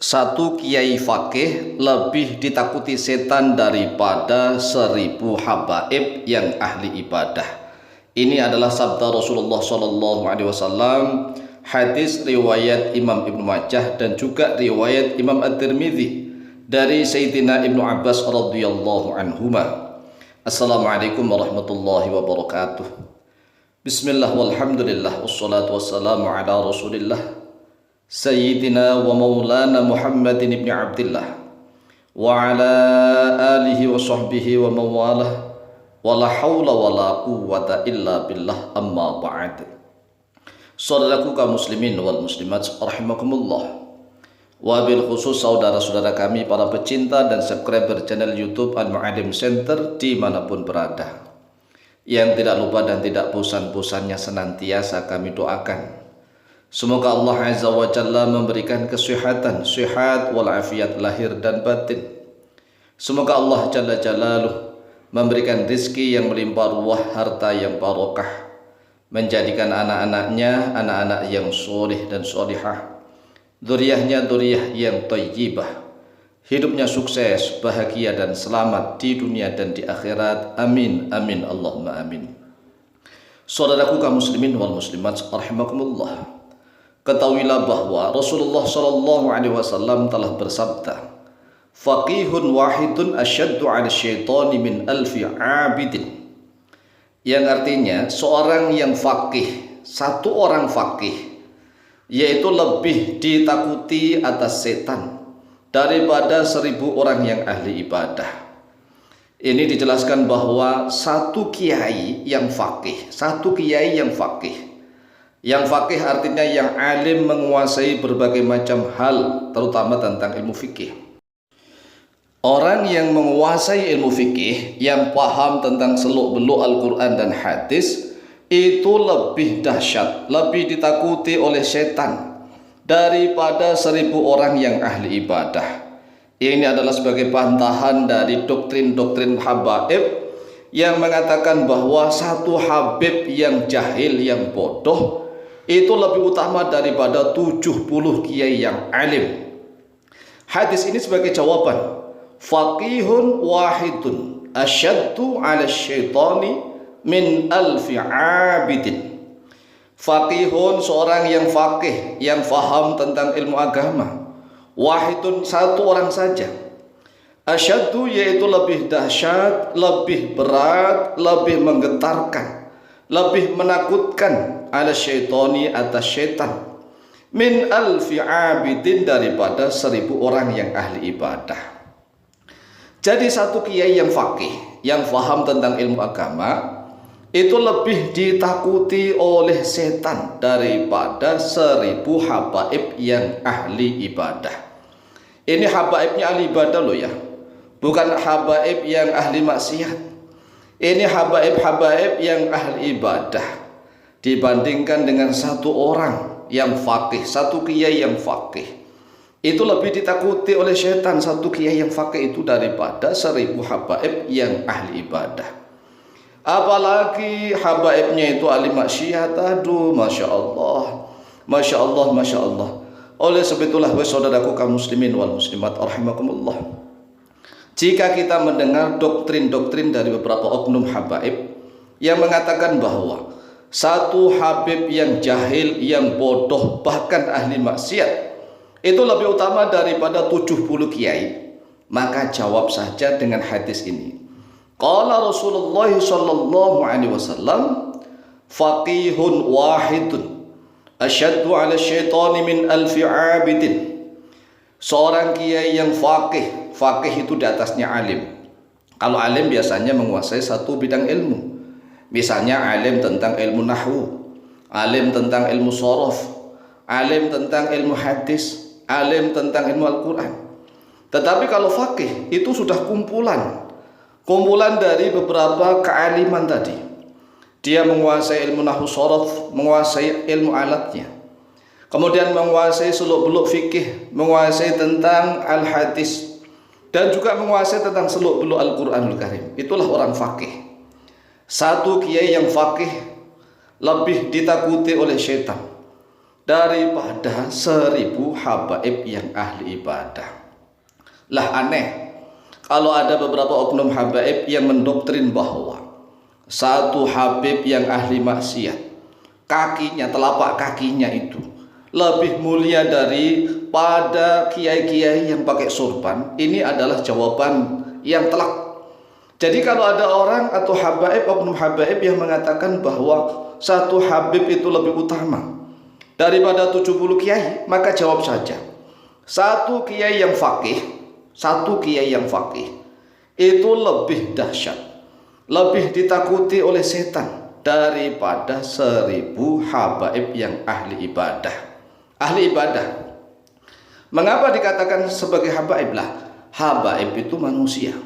Satu kiai fakih lebih ditakuti setan daripada 1000 habaib yang ahli ibadah. Ini adalah sabda Rasulullah SAW, hadis riwayat Imam Ibnu Majah dan juga riwayat Imam At-Tirmidzi dari Sayyidina Ibnu Abbas radhiyallahu anhuma. Assalamualaikum warahmatullahi wabarakatuh. Bismillah walhamdulillah wassalatu wassalamu ala Rasulillah Sayyidina wa maulana Muhammadin ibn Abdillah wa ala alihi wa sahbihi wa mawalah wa la hawla wa la quwwata illa billah, amma ba'd. Saudaraku kaum muslimin wal muslimat rahimakumullah, wabil khusus saudara-saudara kami para pecinta dan subscriber channel YouTube Al-Mu'allim Center dimanapun berada, yang tidak lupa dan tidak bosan-bosannya senantiasa kami doakan semoga Allah Azza wa Jalla memberikan kesehatan, sehat walafiat lahir dan batin. Semoga Allah Jalla Jalaluh memberikan rizki yang melimpah ruah, harta yang barokah, menjadikan anak-anaknya anak-anak yang soleh dan solihah, dzurriyyahnya dzurriyyah yang thayyibah, hidupnya sukses, bahagia dan selamat di dunia dan di akhirat. Amin amin Allahumma amin. Saudaraku kaum muslimin wal muslimat rahimakumullah, ketahuilah bahwa Rasulullah SAW telah bersabda, faqihun wahidun asyaddu 'ala syaitani min alfi 'abidin, yang artinya seorang yang faqih, satu orang faqih, yaitu lebih ditakuti atas setan daripada 1000 orang yang ahli ibadah. Ini dijelaskan bahwa satu kiai yang faqih, yang faqih artinya yang alim, menguasai berbagai macam hal, terutama tentang ilmu fikih. Orang yang menguasai ilmu fikih, yang paham tentang seluk-beluk Al-Quran dan hadis, itu lebih dahsyat, lebih ditakuti oleh setan daripada 1000 orang yang ahli ibadah. Ini adalah sebagai bantahan dari doktrin-doktrin habaib yang mengatakan bahwa satu habib yang jahil, yang bodoh, itu lebih utama daripada 70 kiai yang alim. Hadis ini sebagai jawaban, faqihun wahidun asyaddu 'ala syaitani min alfi 'abidin. Faqihun, seorang yang faqih, yang faham tentang ilmu agama. Wahidun, satu orang saja. Asyaddu, yaitu lebih dahsyat, lebih berat, lebih menggetarkan, lebih menakutkan, ala syaitani, atas syaitan, min alfi abidin, daripada 1000 orang yang ahli ibadah. Jadi satu kiai yang faqih, yang faham tentang ilmu agama, itu lebih ditakuti oleh setan daripada 1000 habaib yang ahli ibadah. Ini habaibnya ahli ibadah loh ya, bukan habaib yang ahli maksiat. Ini habaib-habaib yang ahli ibadah, dibandingkan dengan satu orang yang faqih, satu kiai yang faqih, itu lebih ditakuti oleh setan, satu kiai yang faqih itu, daripada 1000 habaib yang ahli ibadah. Apalagi habaibnya itu ahli maksiat, aduh, masya Allah, masya Allah, masya Allah. Oleh sebab itulah saudaraku kaum muslimin wal muslimat rahimakumullah, jika kita mendengar doktrin-doktrin dari beberapa oknum habaib yang mengatakan bahwa satu habib yang jahil, yang bodoh, bahkan ahli maksiat, itu lebih utama daripada 70 kiai, maka jawab saja dengan hadis ini. Qala Rasulullah sallallahu alaihi wasallam, faqihun wahidun asyaddu 'ala syaitani min alfi 'abidin. Seorang kiai yang faqih, faqih itu di atasnya alim. Kalau alim biasanya menguasai satu bidang ilmu. Misalnya alim tentang ilmu nahwu, alim tentang ilmu shorof, alim tentang ilmu hadis, alim tentang ilmu Al-Quran. Tetapi kalau faqih itu sudah kumpulan dari beberapa kealiman tadi. Dia menguasai ilmu nahwu shorof, menguasai ilmu alatnya, kemudian menguasai seluk-beluk fikih, menguasai tentang al-hadis, dan juga menguasai tentang seluk-beluk Al-Quranul Karim. Itulah orang faqih. Satu kiai yang faqih lebih ditakuti oleh syaitan daripada 1000 habaib yang ahli ibadah. Lah aneh kalau ada beberapa oknum habaib yang mendoktrin bahwa satu habib yang ahli maksiat, kakinya, telapak kakinya itu lebih mulia daripada kiai-kiai yang pakai sorban. Ini adalah jawaban yang telak. Jadi kalau ada orang atau habaib, oknum habaib yang mengatakan bahwa satu habib itu lebih utama daripada 70 kiai, maka jawab saja, satu kiai yang faqih itu lebih dahsyat, lebih ditakuti oleh setan daripada 1000 habaib yang ahli ibadah. Ahli ibadah, mengapa dikatakan sebagai habaib? Lah, habaib itu manusia.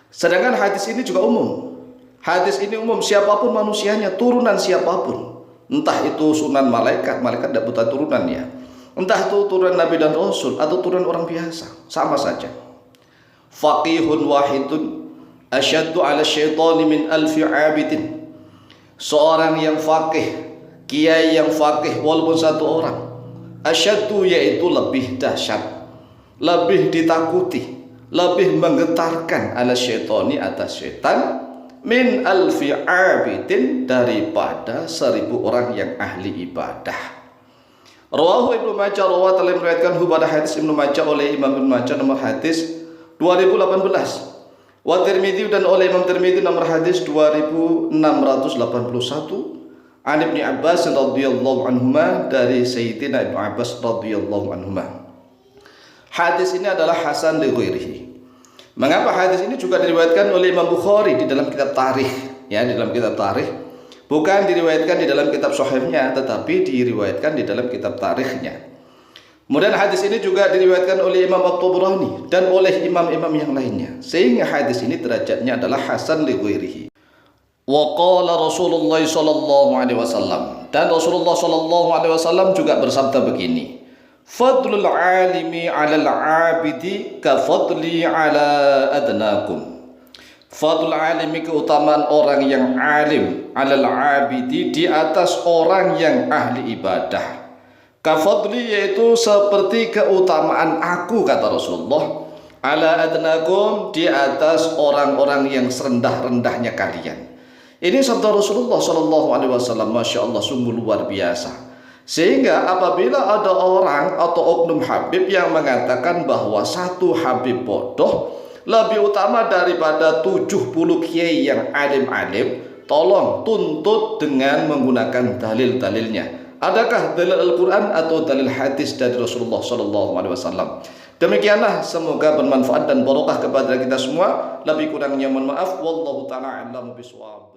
Sedangkan hadis ini juga umum. Hadis ini umum, siapapun manusianya, turunan siapapun. Entah itu sunan malaikat, malaikat tidak buta turunan ya. Entah itu turunan nabi dan rasul atau turunan orang biasa, sama saja. Faqihun wahidun asyaddu ala syaitani min alfi abidin. Seorang yang faqih, kiai yang faqih walaupun satu orang, asyaddu yaitu lebih dahsyat, lebih ditakuti, lebih menggetarkan ala syaitani atas syaitan, min alfi abidin daripada 1000 orang yang ahli ibadah. Rawahu Ibnu Majah, rawat telah meriwayatkan pada hadis Ibnu Majah oleh Imam Ibnu Majah nomor hadis 2018. Wa Tirmidzi dan oleh Imam Tirmidzi nomor hadis 2681. An Ibnu Abbas radhiyallahu anhuma, dari Sayyidina Ibnu Abbas radhiyallahu anhuma. Hadis ini adalah hasan li ghairihi. Mengapa hadis ini juga diriwayatkan oleh Imam Bukhari di dalam kitab tarikh, ya, di dalam kitab tarikh. Bukan diriwayatkan di dalam kitab sahihnya, tetapi diriwayatkan di dalam kitab tarikhnya. Kemudian hadis ini juga diriwayatkan oleh Imam At-Tabrani dan oleh imam-imam yang lainnya, sehingga hadis ini derajatnya adalah hasan li ghairihi. Wa qala Rasulullah sallallahu alaihi wasallam, dan Rasulullah sallallahu alaihi wasallam juga bersabda begini, fadlul alimi 'alal 'abidi ka fadli 'ala adnakum. Fadlul alimi, keutamaan orang yang alim, 'alal 'abidi, di atas orang yang ahli ibadah. Ka fadli, yaitu seperti keutamaan aku, kata Rasulullah, 'ala adnakum, di atas orang-orang yang serendah-rendahnya kalian. Ini sabda Rasulullah sallallahu alaihi wasallam, Masya Allah, sungguh luar biasa. Sehingga apabila ada orang atau oknum habib yang mengatakan bahwa satu habib bodoh lebih utama daripada 70 kiai yang alim-alim, tolong tuntut dengan menggunakan dalil-dalilnya. Adakah dalil Al-Quran atau dalil hadis dari Rasulullah SAW? Demikianlah, semoga bermanfaat dan barokah kepada kita semua. Lebih kurangnya mohon maaf. Wallahu ta'ala a'lam bishawab.